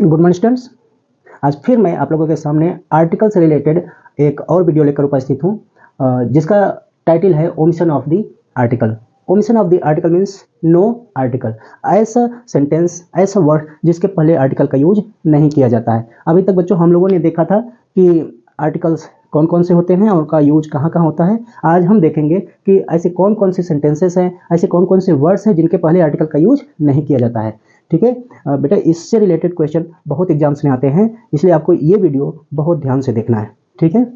Good morning students. आज फिर मैं आप लोगों के सामने आर्टिकल से रिलेटेड एक और वीडियो लेकर उपस्थित हूँ, जिसका टाइटल है omission of the article. Omission of the article means no article, ऐसा सेंटेंस, ऐसा वर्ड जिसके पहले आर्टिकल का यूज नहीं किया जाता है। अभी तक बच्चों हम लोगों ने देखा था कि आर्टिकल्स कौन कौन से होते हैं और उनका यूज कहाँ कहाँ होता है। आज हम देखेंगे कि ऐसे कौन कौन से सेंटेंसेस हैं, ऐसे कौन कौन से वर्ड्स हैं जिनके पहले आर्टिकल का यूज नहीं किया जाता है। ठीक है बेटा, इससे रिलेटेड क्वेश्चन बहुत एग्जाम्स में आते हैं, इसलिए आपको ये वीडियो बहुत ध्यान से देखना है। ठीक है,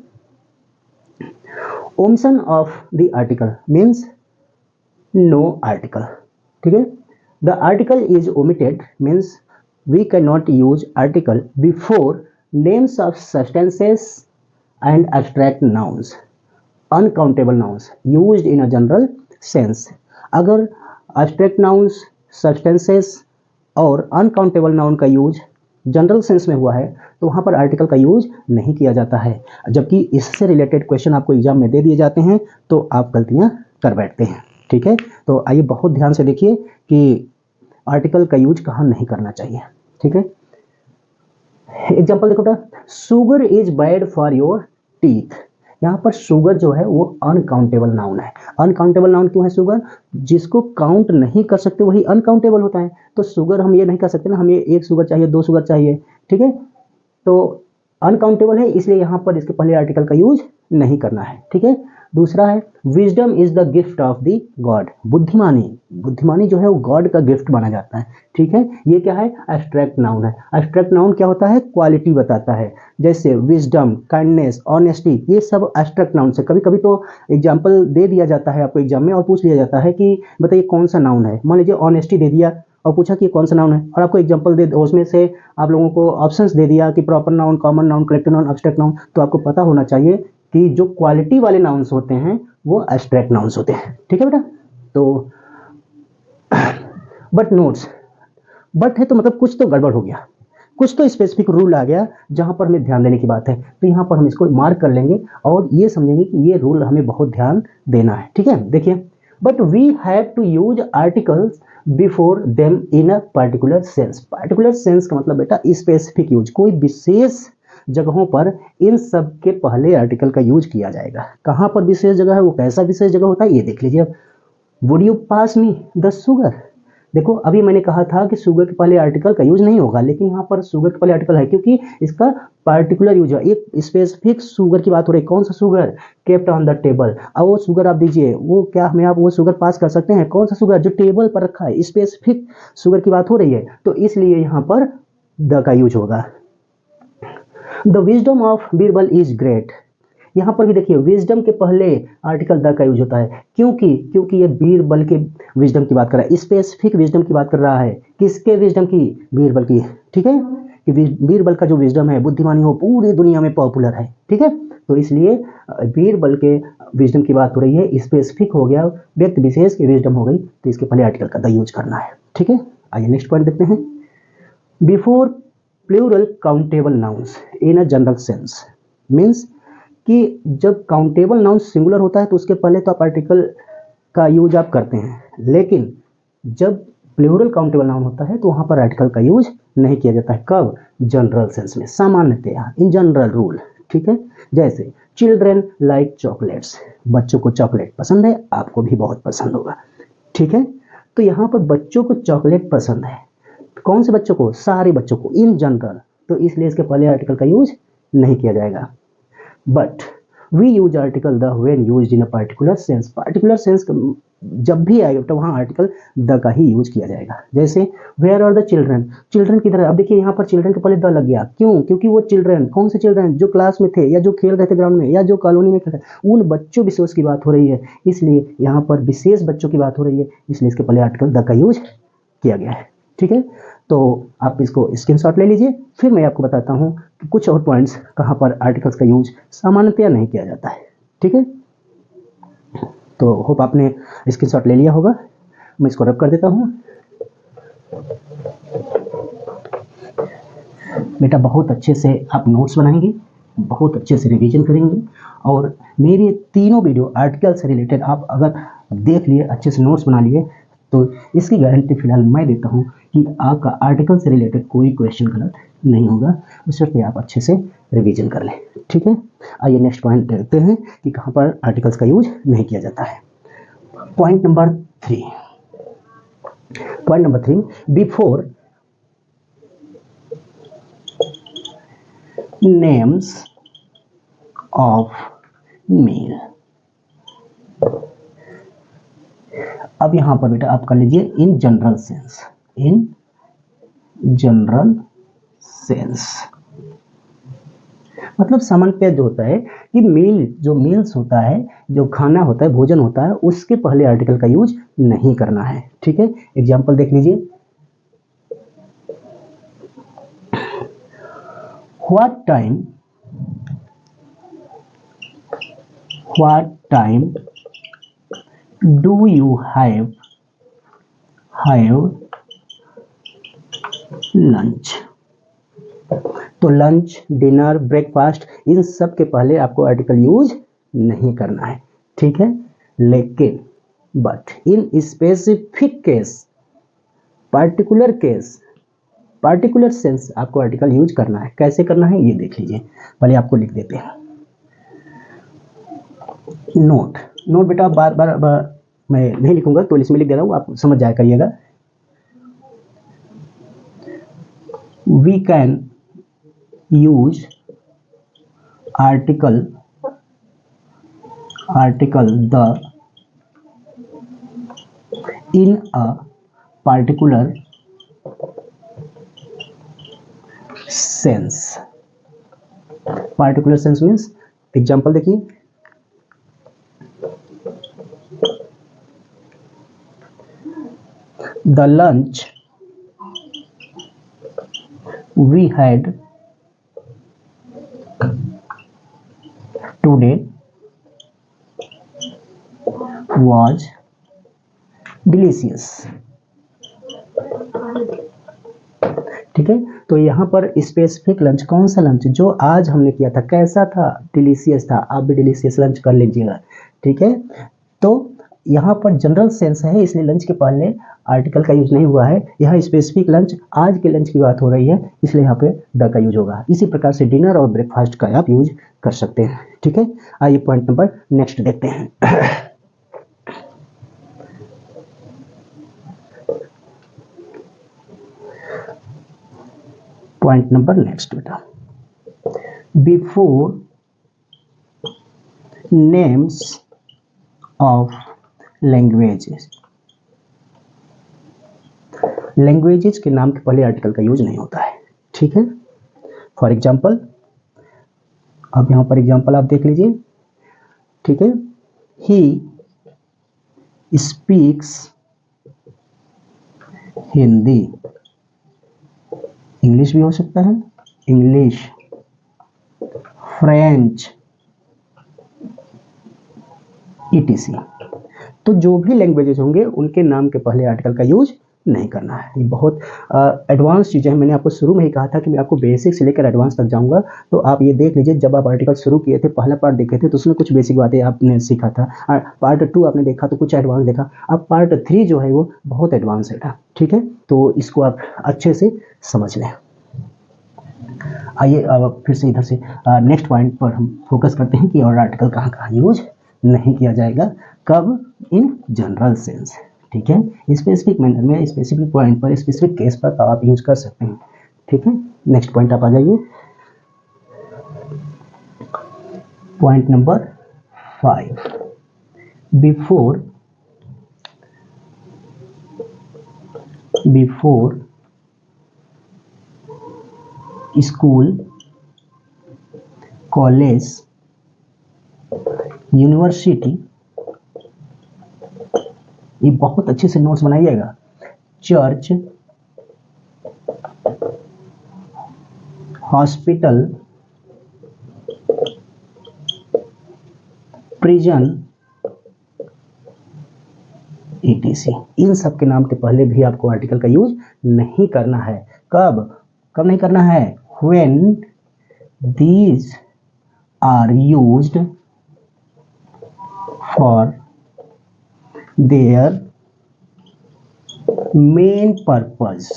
omission of the article means no article. ठीक है, the article is omitted means we can not use article before names of substances and abstract nouns, uncountable nouns used in a general sense। अगर abstract nouns, substances और uncountable noun का use general sense में हुआ है तो वहाँ पर article का यूज नहीं किया जाता है, जबकि इससे रिलेटेड क्वेश्चन आपको एग्जाम में दे दिए जाते हैं तो आप गलतियाँ कर बैठते हैं। ठीक है, तो आइए बहुत ध्यान से देखिए कि आर्टिकल का यूज कहाँ नहीं करना चाहिए। ठीक है, एग्जाम्पल देखो बेटा, sugar is bad for your teeth. यहाँ पर शुगर जो है वो अनकाउंटेबल नाउन है। अनकाउंटेबल नाउन क्यों है? शुगर जिसको काउंट नहीं कर सकते वही अनकाउंटेबल होता है। तो शुगर हम ये नहीं कर सकते ना, हमें एक शुगर चाहिए, दो शुगर चाहिए। ठीक है, तो अनकाउंटेबल है, इसलिए यहाँ पर इसके पहले आर्टिकल का यूज नहीं करना है। ठीक है, दूसरा है wisdom is the gift of the God. बुद्धिमानी जो है वो गॉड का गिफ्ट माना जाता है। ठीक है, ये क्या है? एब्स्ट्रैक्ट नाउन है। एब्स्ट्रैक्ट नाउन क्या होता है? क्वालिटी बताता है, जैसे विजडम, काइंडनेस, ऑनेस्टी, ये सब एब्स्ट्रैक्ट नाउन से। कभी कभी तो एग्जाम्पल दे दिया जाता है आपको एग्जाम में और पूछ लिया जाता है कि बताइए कौन सा नाउन है। मान लीजिए ऑनेस्टी दे दिया और पूछा कि कौन सा नाउन है, और आपको एग्जांपल दे, उसमें से आप लोगों को ऑप्शंस दे दिया कि proper noun, common noun, collective noun, abstract noun. तो आपको पता होना चाहिए कि जो क्वालिटी वाले नाउन्स होते हैं वो एब्स्ट्रैक्ट नाउन्स होते हैं। ठीक है बेटा, तो बट नोट्स, बट है तो मतलब कुछ तो गड़बड़ हो गया, कुछ तो स्पेसिफिक रूल आ गया जहां पर हमें ध्यान देने की बात है। तो यहाँ पर हम इसको मार्क कर लेंगे और ये समझेंगे कि ये रूल हमें बहुत ध्यान देना है। ठीक है, देखिए, but we have to use articles before them in a particular sense. Particular sense का मतलब बेटा स्पेसिफिक यूज, कोई विशेष जगहों पर इन सब के पहले आर्टिकल का यूज किया जाएगा। कहाँ पर विशेष जगह है, वो कैसा विशेष जगह होता है ये देख लीजिए। Would you pass me the sugar. देखो, अभी मैंने कहा था कि शुगर के पहले आर्टिकल का यूज नहीं होगा, लेकिन यहाँ पर शुगर के पहले आर्टिकल है क्योंकि इसका पार्टिकुलर यूज है। एक स्पेसिफिक शुगर की बात हो रही है। कौन सा sugar? Kept on the table. अब वो शुगर आप दीजिए, वो क्या हमें आप वो शुगर पास कर सकते हैं? कौन सा शुगर? जो टेबल पर रखा है, स्पेसिफिक शुगर की बात हो रही है, तो इसलिए यहाँ पर द का यूज होगा। The wisdom of Birbal is great. यहाँ पर भी देखिए, विजडम के पहले आर्टिकल द का यूज होता है। क्योंकि ये बीरबल के विजडम की बात कर रहा है, स्पेसिफिक विजडम की बात कर रहा है। किसके विजडम की? बीरबल की। ठीक है, कि बीरबल का जो विजडम है, बुद्धिमानी हो, पूरी दुनिया में पॉपुलर है। ठीक है, तो इसलिए बीरबल के विजडम की बात हो रही है, स्पेसिफिक हो गया, व्यक्ति विशेष की विजडम हो गई, तो इसके पहले आर्टिकल का द यूज करना है। ठीक है, आइए नेक्स्ट पॉइंट देखते हैं। Before plural countable nouns in a general sense means कि जब काउंटेबल नाउन सिंगुलर होता है तो उसके पहले तो आप आर्टिकल का यूज आप करते हैं, लेकिन जब प्लूरल काउंटेबल नाउन होता है तो वहाँ पर आर्टिकल का यूज नहीं किया जाता है। कब? जनरल सेंस में, सामान्यतया, इन जनरल रूल। ठीक है, जैसे चिल्ड्रेन लाइक चॉकलेट्स। बच्चों को चॉकलेट पसंद है, आपको भी बहुत पसंद होगा। ठीक है, तो यहाँ पर बच्चों को चॉकलेट पसंद है। कौन से बच्चों को? सारे बच्चों को, इन जनरल। तो इसलिए इसके पहले आर्टिकल का यूज नहीं किया जाएगा। But we use article the when used in a particular sense. Particular sense जब भी आएगा तो वहाँ आर्टिकल द का ही यूज किया जाएगा। जैसे where are the children. Children किधर है? अब देखिए यहाँ पर चिल्ड्रन के पहले द लग गया। क्यों? क्योंकि वो चिल्ड्रन, कौन से चिल्ड्रन? जो क्लास में थे या जो खेल रहे थे ग्राउंड में या जो कॉलोनी में खेल रहे थे, उन बच्चों विशेष की बात हो रही है, इसलिए यहाँ पर विशेष बच्चों की बात हो रही है, इसलिए इसके पहले आर्टिकल द का यूज किया गया है। ठीक है, तो आप इसको स्क्रीनशॉट ले लीजिए, फिर मैं आपको बताता हूँ कि कुछ और पॉइंट्स कहाँ पर आर्टिकल्स का यूज सामान्यतया नहीं किया जाता है। ठीक है, तो होप आपने स्क्रीनशॉट ले लिया होगा। मैं इसको रब कर देता हूँ। बेटा, बहुत अच्छे से आप नोट्स बनाएंगे, बहुत अच्छे से रिवीजन करेंगे, और मेरे तीनों वीडियो आर्टिकल से रिलेटेड आप अगर देख लिए, अच्छे से नोट्स बना लिए, तो इसकी गारंटी फिलहाल मैं देता हूँ कि आपका आर्टिकल से रिलेटेड कोई क्वेश्चन गलत नहीं होगा, बशर्ते आप अच्छे से रिवीजन कर लें। ठीक है, आइए नेक्स्ट पॉइंट देखते हैं कि कहाँ पर आर्टिकल्स का यूज नहीं किया जाता है। Point number 3, before names of male. अब यहां पर बेटा आप कर लीजिए in general sense, in general sense मतलब सामान्यतः जो होता है कि मील्स होता है, जो खाना होता है, भोजन होता है, उसके पहले आर्टिकल का यूज नहीं करना है। ठीक है, एग्जाम्पल देख लीजिए, what time do you have lunch. तो लंच, डिनर, ब्रेकफास्ट, इन सब के पहले आपको आर्टिकल यूज नहीं करना है। ठीक है, लेकिन but in specific case, particular sense आपको आर्टिकल यूज करना है। कैसे करना है ये देख लीजिए, पहले आपको लिख देते हैं। नोट बेटा बार बार मैं नहीं लिखूंगा तो इसमें लिख दे रहा हूं, आप समझ जाया करिएगा। We can use article the in a particular sense। particular sense means example देखिए, the lunch we had today was delicious. ठीक है, तो यहाँ पर स्पेसिफिक लंच, कौन सा लंच, जो आज हमने किया था, कैसा था, डिलीशियस था। आप भी डिलीशियस लंच कर लीजिएगा। ठीक है, तो यहाँ पर जनरल सेंस है, इसलिए लंच के पहले आर्टिकल का यूज नहीं हुआ है। यहाँ स्पेसिफिक लंच, आज के लंच की बात हो रही है, इसलिए यहाँ पे द का यूज होगा। इसी प्रकार से डिनर और ब्रेकफास्ट का आप यूज कर सकते हैं। ठीक है, आइए पॉइंट नंबर नेक्स्ट देखते हैं। पॉइंट नंबर नेक्स्ट बेटा, before names of languages. Languages के नाम के पहले आर्टिकल का यूज नहीं होता है। ठीक है, फॉर एग्जाम्पल, अब यहां पर एग्जाम्पल आप देख लीजिए। ठीक है, ही स्पीक्स हिंदी, इंग्लिश भी हो सकता है, इंग्लिश, फ्रेंच, ईटीसी। तो जो भी लैंग्वेजेस होंगे उनके नाम के पहले आर्टिकल का यूज नहीं करना है। ये बहुत एडवांस चीज़ें हैं। मैंने आपको शुरू में ही कहा था कि मैं आपको बेसिक से लेकर एडवांस तक जाऊंगा, तो आप ये देख लीजिए। जब आप आर्टिकल शुरू किए थे, पहला पार्ट देखे थे, तो उसमें कुछ बेसिक बातें आपने सीखा था। पार्ट 2 आपने देखा तो कुछ एडवांस देखा। अब पार्ट 3 जो है वो बहुत एडवांस है। ठीक है, तो इसको आप अच्छे से समझ लें। आइए अब फिर से इधर से नेक्स्ट पॉइंट पर हम फोकस करते हैं कि और आर्टिकल कहाँ कहाँ यूज नहीं किया जाएगा, कब, इन जनरल सेंस। ठीक है, स्पेसिफिक मैनर में, स्पेसिफिक पॉइंट पर, स्पेसिफिक केस पर आप यूज कर सकते हैं। ठीक है, नेक्स्ट पॉइंट आप आ जाइए। Point number 5, before school, college, university, ये बहुत अच्छे से नोट्स बनाइएगा, चर्च, हॉस्पिटल, प्रिजन, ईटीसी, इन सब के नाम के पहले भी आपको आर्टिकल का यूज नहीं करना है। कब नहीं करना है? When these are used for their main purpose,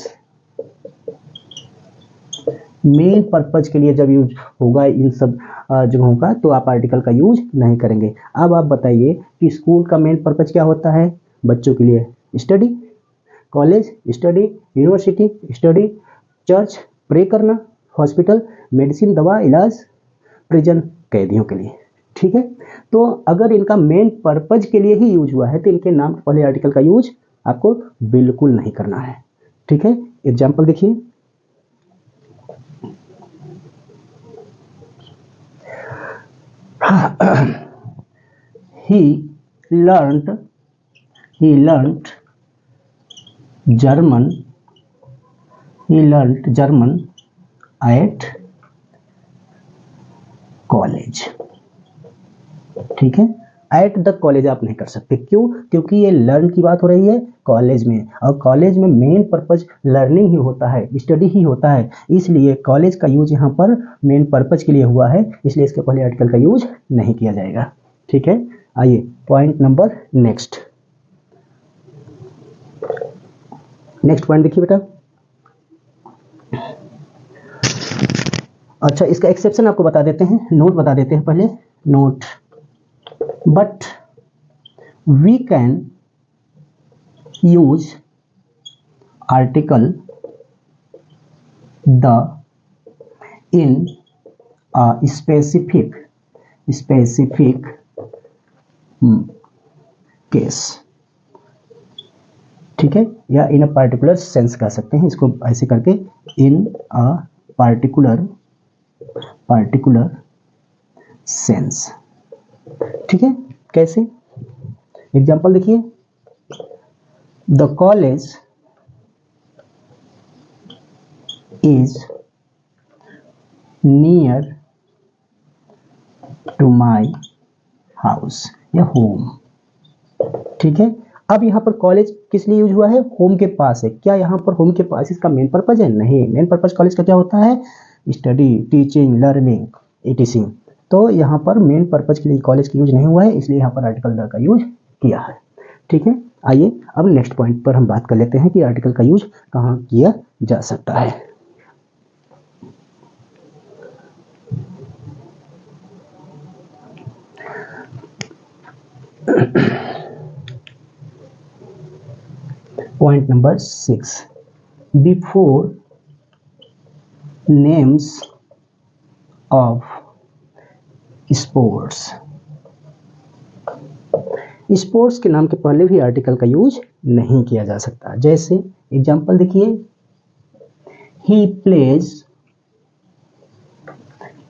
main purpose के लिए जब यूज होगा इन सब जगहों का, तो आप आर्टिकल का यूज नहीं करेंगे। अब आप बताइए कि स्कूल का मेन पर्पज क्या होता है? बच्चों के लिए study, college study, university study, church pray करना, हॉस्पिटल मेडिसिन दवा इलाज, प्रिजन कैदियों के लिए। ठीक है, तो अगर इनका मेन पर्पज के लिए ही यूज हुआ है तो इनके नाम के पहले आर्टिकल का यूज आपको बिल्कुल नहीं करना है। ठीक है, एग्जाम्पल देखिए, he learned German at college। ठीक है, एट द कॉलेज आप नहीं कर सकते, क्यों? क्योंकि ये लर्न की बात हो रही है कॉलेज में, और कॉलेज में मेन पर्पज लर्निंग ही होता है, स्टडी ही होता है, इसलिए कॉलेज का यूज यहाँ पर मेन पर्पज के लिए हुआ है, इसलिए इसके पहले आर्टिकल का यूज नहीं किया जाएगा। ठीक है, आइए पॉइंट नंबर नेक्स्ट पॉइंट देखिए बेटा। अच्छा, इसका एक्सेप्शन आपको बता देते हैं, नोट बता देते हैं पहले, note, but we can use article the in a specific case। ठीक है, या इन अ पर्टिकुलर सेंस कह सकते हैं इसको ऐसे करके, इन अ पर्टिकुलर सेंस। ठीक है, कैसे? एग्जाम्पल देखिए, the college is near to my house या होम। ठीक है, अब यहाँ पर कॉलेज किस लिए यूज हुआ है? होम के पास है। क्या यहाँ पर होम के पास इसका मेन पर्पज है? नहीं, मेन पर्पज कॉलेज का क्या होता है? Study, teaching, learning, etc। तो यहाँ पर मेन पर्पज के लिए कॉलेज का यूज नहीं हुआ है, इसलिए यहाँ पर आर्टिकल द का यूज किया है। ठीक है, आइए अब नेक्स्ट पॉइंट पर हम बात कर लेते हैं कि आर्टिकल का यूज कहाँ किया जा सकता है। Point number 6, before names of sports. Sports के नाम के पहले भी आर्टिकल का यूज नहीं किया जा सकता। जैसे एग्जांपल देखिए, ही प्लेज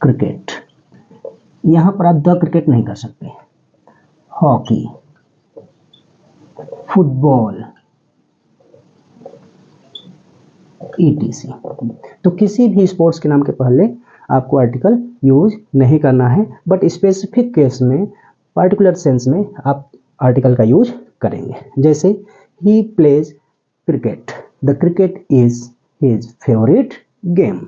क्रिकेट, यहां पर आप द क्रिकेट नहीं कर सकते, हॉकी, फुटबॉल, etc। तो किसी भी स्पोर्ट्स के नाम के पहले आपको आर्टिकल यूज नहीं करना है, बट स्पेसिफिक केस में, पार्टिकुलर सेंस में आप आर्टिकल का यूज करेंगे। जैसे he plays cricket, the cricket is his favourite game.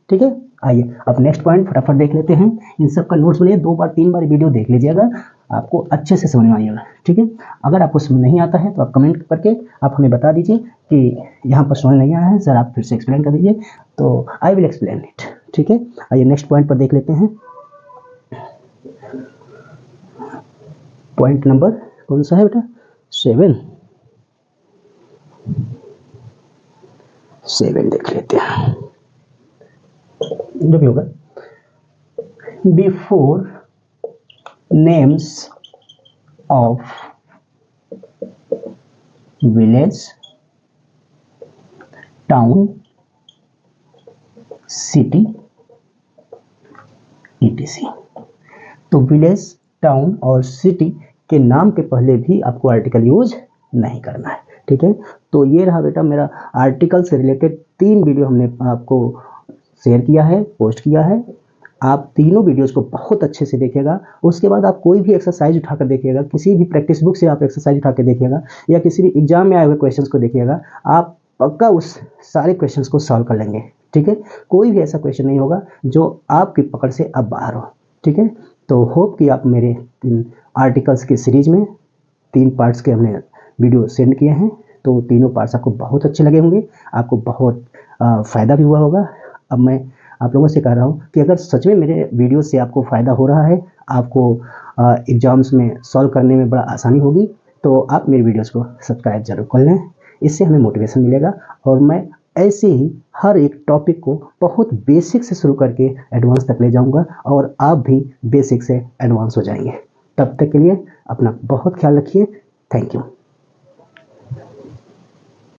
ठीक है, आइए अब नेक्स्ट पॉइंट फटाफट देख लेते हैं। इन सब का नोट्स बनिए, 2 बार 3 बार वीडियो देख लीजिएगा, आपको अच्छे से समझ में आएगा। ठीक है, अगर आपको समझ नहीं आता है तो आप कमेंट करके आप हमें बता दीजिए कि यहाँ पर समझ नहीं आया है सर, आप फिर से एक्सप्लेन कर दीजिए, तो आई विल एक्सप्लेन इट। ठीक है, आइए नेक्स्ट पॉइंट पर देख लेते हैं। पॉइंट नंबर कौन सा है बेटा? 7 देख लेते हैं, जो भी होगा। Before names of village, town, city, etc। तो विलेज, टाउन और सिटी के नाम के पहले भी आपको आर्टिकल यूज नहीं करना है। ठीक है, तो ये रहा बेटा मेरा आर्टिकल से रिलेटेड 3 वीडियो हमने आपको शेयर किया है, पोस्ट किया है। आप तीनों वीडियोस को बहुत अच्छे से देखिएगा। उसके बाद आप कोई भी एक्सरसाइज उठाकर देखिएगा, किसी भी प्रैक्टिस बुक से आप एक्सरसाइज उठा के देखिएगा, या किसी भी एग्जाम में आए हुए क्वेश्चंस को देखिएगा, आप पक्का उस सारे क्वेश्चंस को सॉल्व कर लेंगे। ठीक है, कोई भी ऐसा क्वेश्चन नहीं होगा जो आपकी पकड़ से अब बाहर हो। ठीक है, तो होप कि आप मेरे 3 आर्टिकल्स की सीरीज में 3 पार्ट्स के हमने वीडियो सेंड किए हैं, तो तीनों पार्ट्स आपको बहुत अच्छे लगे होंगे, आपको बहुत फ़ायदा भी हुआ होगा। अब मैं आप लोगों से कह रहा हूँ कि अगर सच में मेरे वीडियो से आपको फ़ायदा हो रहा है, आपको एग्ज़ाम्स में सॉल्व करने में बड़ा आसानी होगी, तो आप मेरी वीडियोज़ को सब्सक्राइब ज़रूर कर लें। इससे हमें मोटिवेशन मिलेगा और मैं ऐसे ही हर एक टॉपिक को बहुत बेसिक से शुरू करके एडवांस तक ले जाऊंगा और आप भी बेसिक से एडवांस हो जाएंगे। तब तक के लिए अपना बहुत ख्याल रखिए। Thank you.